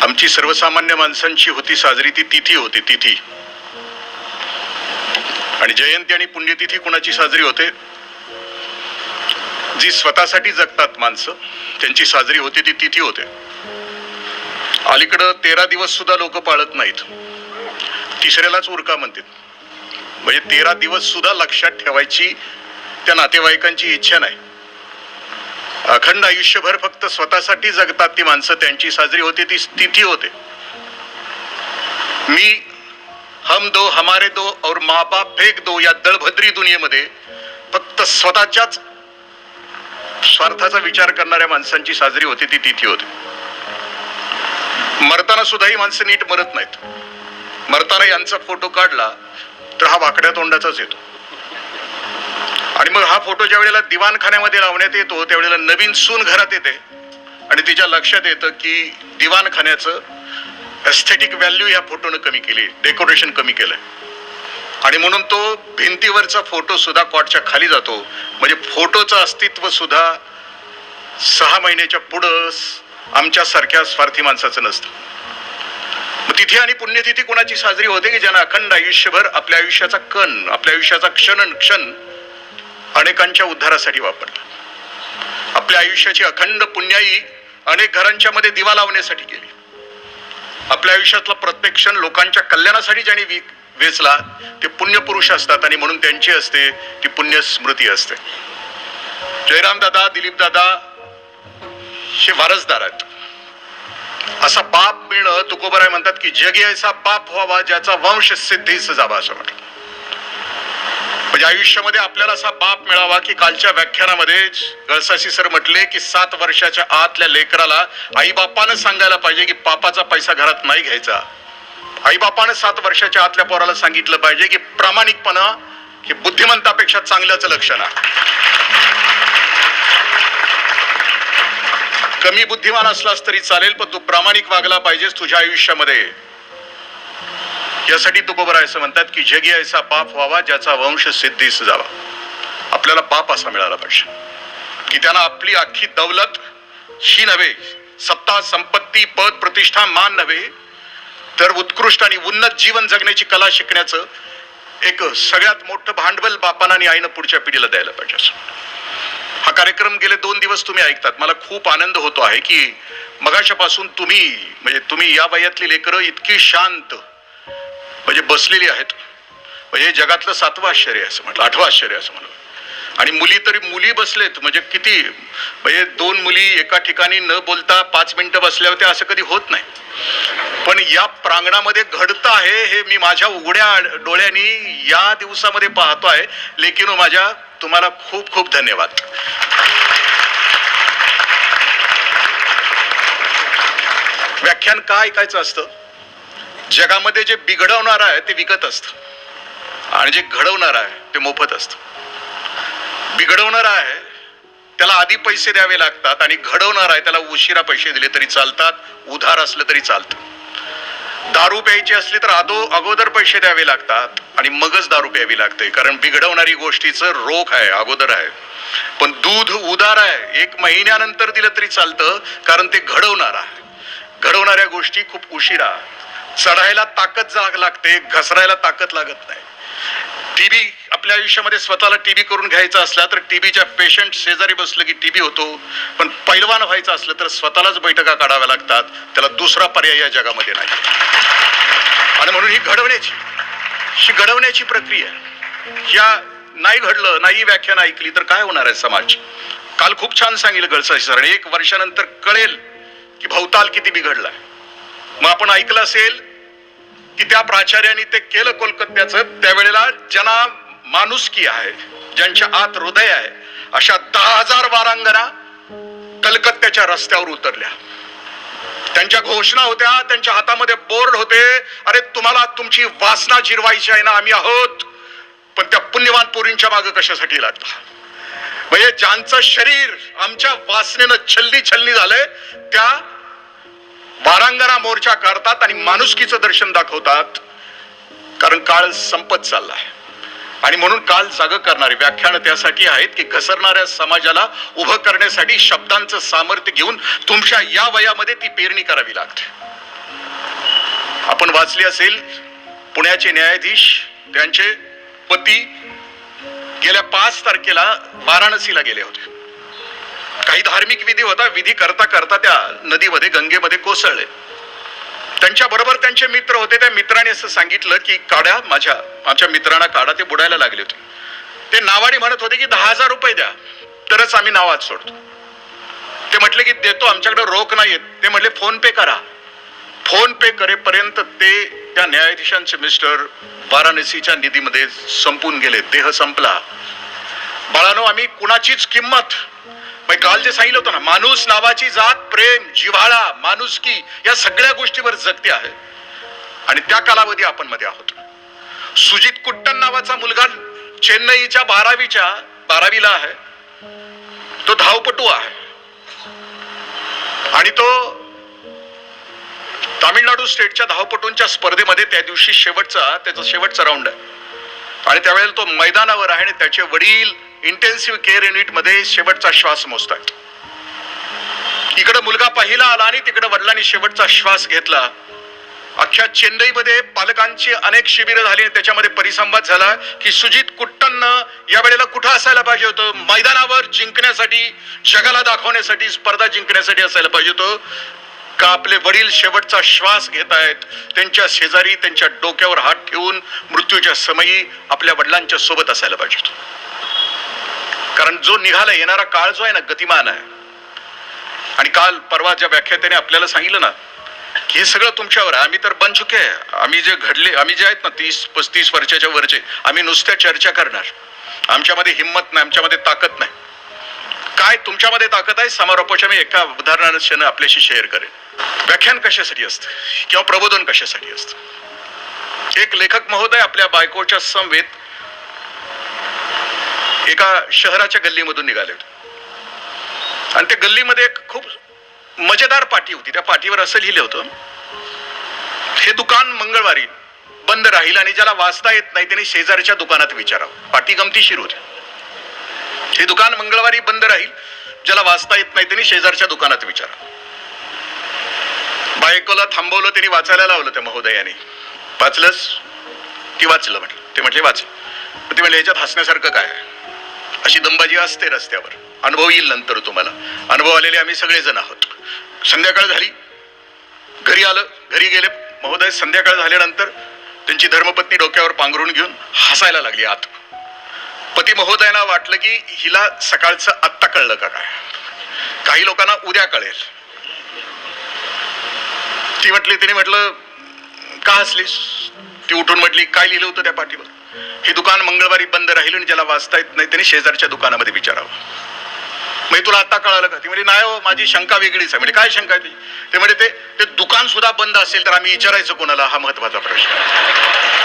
आमची सर्वसामान्य माणसांची होती साजरी ती तिथी होती, तिथी. आणि जयंती आणि पुण्यतिथी कुणाची साजरी होते? जी स्वतःसाठी जगतात माणसं, त्यांची साजरी होती ती तिथी होते. अलीकडं 13 दिवस सुद्धा लोक पाळत नाहीत, तिसऱ्यालाच उरका म्हणतात. म्हणजे 13 दिवस सुद्धा लक्षात ठेवायची त्या नातेवाईकांची इच्छा नाही. अखंड आयुष्यभर फक्त स्वतःसाठी जगतात ती माणसं, त्यांची साजरी होते ती तिथी होते. मी, हम दो हमारे दो और माँ बाप फेक दो या दळभद्री दुनियेमध्ये फक्त स्वतःच्याच स्वार्थाचा विचार करणाऱ्या माणसांची साजरी होती ती तिथी होती. मरताना सुद्धा ही माणसं नीट मरत नाहीत. मरताना यांचा फोटो काढला तर हा वाकड्या तोंडाचाच येतो. आणि मग हा फोटो ज्या वेळेला दिवाणखान्यामध्ये लावण्यात येतो त्यावेळेला नवीन सून घरात येते आणि तिच्या लक्षात येतं की दिवाणखान्याचं एस्थेटिक व्हॅल्यू या फोटोनं कमी केली, डेकोरेशन कमी केलंय. आणि म्हणून तो भिंतीवरचा फोटो सुद्धा कॉटच्या खाली जातो. म्हणजे फोटोचं अस्तित्व सुद्धा 6 महिन्याच्या पुढं आमच्या सारख्या स्वार्थी माणसाचं नसतं. मग तिथी आणि पुण्यतिथी कोणाची साजरी होते? की ज्यांना अखंड आयुष्यभर आपल्या आयुष्याचा कण, आपल्या आयुष्याचा क्षण अनेकांच्या उद्धारासाठी वापरला. आपल्या आयुष्याची अखंड पुण्याई अनेक घरांच्या मध्ये दिवा लावण्यासाठी केली. आपल्या आयुष्यातला प्रत्येक क्षण लोकांच्या कल्याणासाठी ज्यांनी वेचला ते पुण्यपुरुष असतात आणि म्हणून त्यांची असते ती पुण्य स्मृती असते. जयराम दादा, दिलीप दादा हे वारसदार आहेत. असा बाप मिळणं, तुकोबराय म्हणतात की जगी ऐसा बाप व्हावा ज्याचा वंश सिद्धीस जावा, असं म्हटलं. म्हणजे आयुष्यामध्ये आपल्याला असा बाप मिळावा की कालच्या व्याख्यानामध्ये गळसाशी सर म्हटले की 7 वर्षाच्या आतल्या लेकराला आई बापानं सांगायला पाहिजे की पापाचा पैसा घरात नाही घ्यायचा. आई बापानं 7 वर्षाच्या आतल्या पोराला सांगितलं पाहिजे की प्रामाणिकपणा हे बुद्धिमंतापेक्षा चांगल्याचं लक्षण आहे. कमी बुद्धिमान असलास तरी चालेल पण तू प्रामाणिक वागला पाहिजेस तुझ्या आयुष्यामध्ये. यासाठी तुकोबराय असं म्हणतात की जगी ऐसा बाप व्हावा ज्याचा वंश सिद्धीस जावा. आपल्याला बाप असा मिळाला पाहिजे की त्यांना आपली अख्खी दौलत ही नव्हे, सत्ता, संपत्ती, पद, प्रतिष्ठा, मान नव्हे, तर उत्कृष्ट आणि उन्नत जीवन जगण्याची कला शिकण्याचं एक सगळ्यात मोठं भांडवल बापानं आणि आईनं पुढच्या पिढीला द्यायला पाहिजे. हा कार्यक्रम गेले 2 दिवस तुम्ही ऐकतात. मला खूप आनंद होतो आहे की मगाच्यापासून तुम्ही या वयातली लेकरं इतकी शांत म्हणजे बसलेली आहेत. म्हणजे जगातलं 7वं आश्चर्य असं म्हटलं, 8वं आश्चर्य असं म्हणलं. आणि मुली बसलेत म्हणजे किती, म्हणजे 2 मुली एका ठिकाणी न बोलता 5 मिनिटं बसल्या होत्या असं कधी होत नाही. पण या प्रांगणामध्ये घडतं आहे हे मी माझ्या उघड्या डोळ्यांनी या दिवसामध्ये पाहतो आहे. लेकिन माझ्या तुम्हाला खूप खूप धन्यवाद. व्याख्यान का ऐकायचं असतं? जगामध्ये जे बिघडवणार आहे ते विकत असतं आणि जे घडवणार आहे ते मोफत असतं. बिघडवणार आहे त्याला आधी पैसे द्यावे लागतात आणि घडवणार आहे त्याला उशिरा पैसे दिले तरी चालतात, उधार असलं तरी चालतं. दारू प्यायची असली तर अगोदर पैसे द्यावे लागतात आणि मगच दारू प्यावी लागते, कारण बिघडवणारी गोष्टीचं रोख आहे, अगोदर आहे. पण दूध उधार आहे, 1 महिन्यानंतर दिलं तरी चालतं, कारण ते घडवणार आहे. घडवणाऱ्या गोष्टी खूप उशिरा. चढायला ताकद लागते, घसरायला ताकद लागत नाही. टीबी आपल्या आयुष्यामध्ये स्वतःला टीबी करून घ्यायचा असला तर टीबीच्या पेशंट शेजारी बसलं की टीबी होतो. पण पैलवान व्हायचं असलं तर स्वतःलाच बैठका काढाव्या लागतात. त्याला दुसरा पर्याय या जगामध्ये नाही. आणि म्हणून ही घडवण्याची प्रक्रिया. या नाही घडलं, नाही व्याख्यान ऐकली तर काय होणार आहे समाज? काल खूप छान सांगितलं गळसाशी सरांनी, 1 वर्षानंतर कळेल की भवताल किती बिघडलाय. मग आपण ऐकलं असेल की त्या प्राचार्याने ते केलं कोलकात्याचं, त्यावेळेला ज्यांना माणुसकी आहे, ज्यांच्या आत हृदय आहे, अशा 10,000 वारांगना कलकत्त्याच्या रस्त्यावर उतरल्या. त्यांच्या घोषणा होत्या, त्यांच्या हातामध्ये बोर्ड होते, अरे तुम्हाला तुमची वासना जिरवायची आहे ना, आम्ही आहोत. पण त्या पुण्यवान पोरींच्या मागे कशासाठी लागला? म्हणजे ज्यांचं शरीर आमच्या वासनेनं छल्ली झालंय त्या वारांगना मोर्चा काढतात आणि माणुसकीचं दर्शन दाखवतात, कारण काळ संपत चाललाय. आणि म्हणून काल जाग करणारे व्याख्यान त्यासाठी आहेत की घसरणाऱ्या समाजाला उभं करण्यासाठी शब्दांचं सामर्थ्य घेऊन तुमच्या या वयामध्ये ती पेरणी करावी लागते. आपण वाचली असेल, पुण्याचे न्यायाधीश त्यांचे पती गेल्या 5 तारखेला वाराणसीला गेले होते. काही धार्मिक विधी होता, विधी करता करता त्या नदीमध्ये गंगेमध्ये कोसळले. त्यांच्या बरोबर त्यांचे मित्र होते. त्या मित्राने असं सांगितलं की काढा, आमच्या मित्रांना काढा, ते बुडायला लागले होते. ते नावाने म्हणत होते की 10,000 रुपये द्या तरच आम्ही नावात सोडतो. ते म्हटले की देतो, आमच्याकडे रोख नाहीये. ते म्हटले फोन पे करा. फोन पे करेपर्यंत ते त्या न्यायाधीशांचे मिस्टर वाराणसीच्या नदीमध्ये संपून गेले. देह संपला. बाळानो, आम्ही कुणाचीच किंमत, काल जे सांगितलं होतं ना, माणूस नावाची जात प्रेम, जिव्हाळा, माणुसकी या सगळ्या गोष्टीवर जगते आहे. आणि त्या कालावधी आपण मध्ये आहोत. सुजित कुट्टन नावाचा मुलगा चेन्नईच्या 12वीला आहे. तो धावपटू आहे आणि तो तामिळनाडू स्टेटच्या धावपटूंच्या स्पर्धेमध्ये त्या दिवशी त्याचा शेवटचा राऊंड आहे. आणि त्यावेळेला तो मैदानावर आहे आणि त्याचे वडील इंटेन्सिव्ह केअर युनिट मध्ये शेवटचा श्वास मोजतात. इकडे मुलगा पहिला आला आणि तिकडे वडिलांनी शेवटचा श्वास घेतला. अख्ख्या चेन्नईमध्ये पालकांची अनेक शिबिरं झाली आणि त्याच्यामध्ये परिसंवाद झाला की सुजित कुट्टननं या वेळेला कुठं असायला पाहिजे होतं? मैदानावर जिंकण्यासाठी, जगाला दाखवण्यासाठी, स्पर्धा जिंकण्यासाठी असायला पाहिजे होतं का आपले वडील शेवटचा श्वास घेत आहेत, त्यांच्या शेजारी त्यांच्या डोक्यावर हात ठेवून मृत्यूच्या समयी आपल्या वडिलांच्या सोबत असायला पाहिजे होतं? कारण जो निघाला, येणारा काळ जो आहे ना, गतिमान आहे. आणि काल परवा ज्या व्याख्यात्याने आपल्याला सांगितलं ना की हे सगळं तुमच्यावर आहे. आम्ही तर बन चुके आहे. आम्ही जे आहेत ना 30-35 वर्षाच्या वरचे, आम्ही नुसत्या चर्चा करणार. आमच्यामध्ये हिंमत नाही, आमच्यामध्ये ताकद नाही. काय तुमच्यामध्ये ताकद आहे? समारोपाच्या मी एका उदाहरणाने आपल्याशी शेअर करेन. व्याख्यान कशासाठी असतं किंवा प्रबोधन कशासाठी असतं? एक लेखक महोदय आपल्या बायकोच्या समवेत एका शहराच्या गल्लीमधून निघाले होते. आणि त्या गल्लीमध्ये एक खूप मजेदार पाटी होती. त्या पाटीवर असं लिहिलं होतं, हे दुकान मंगळवारी बंद राहील आणि ज्याला वाचता येत नाही त्याने शेजारच्या दुकानात विचारावं. पाटी गमतीशीर होती. हे दुकान मंगळवारी बंद राहील, ज्याला वाचता येत नाही त्यांनी शेजारच्या दुकानात विचारावं. बायकोला थांबवलं, त्यांनी वाचायला लावलं. त्या महोदयाने वाचलंस? ती वाचलं म्हटलं. ते म्हटले वाचलं. ते म्हटले याच्यात हसण्यासारखं काय आहे? अशी दंबाजी असते रस्त्यावर. अनुभव येईल नंतर तुम्हाला. अनुभव आलेले आम्ही सगळेजण आहोत. संध्याकाळ झाली, घरी आलं, घरी गेले महोदय. संध्याकाळ झाल्यानंतर त्यांची धर्मपत्नी डोक्यावर पांघरून घेऊन हसायला लागली आत. पती महोदयांना वाटलं की हिला सकाळचं आत्ता कळलं का काय? काही लोकांना उद्या कळेल. तिने म्हटलं का हसलीस? ती उठून म्हटली काय लिहिलं होतं त्या पाठीवर? हे दुकान मंगळवारी बंद राहील आणि ज्याला वाचता येत नाही त्यांनी शेजारच्या दुकानामध्ये विचारावं. म्हणजे तुला आता कळालं का? ती म्हणजे नाही हो, माझी शंका वेगळीच आहे. म्हणजे काय शंका आहे ती? ते म्हणजे ते दुकान सुद्धा बंद असेल तर आम्ही विचारायचं कोणाला? हा महत्वाचा प्रश्न आहे.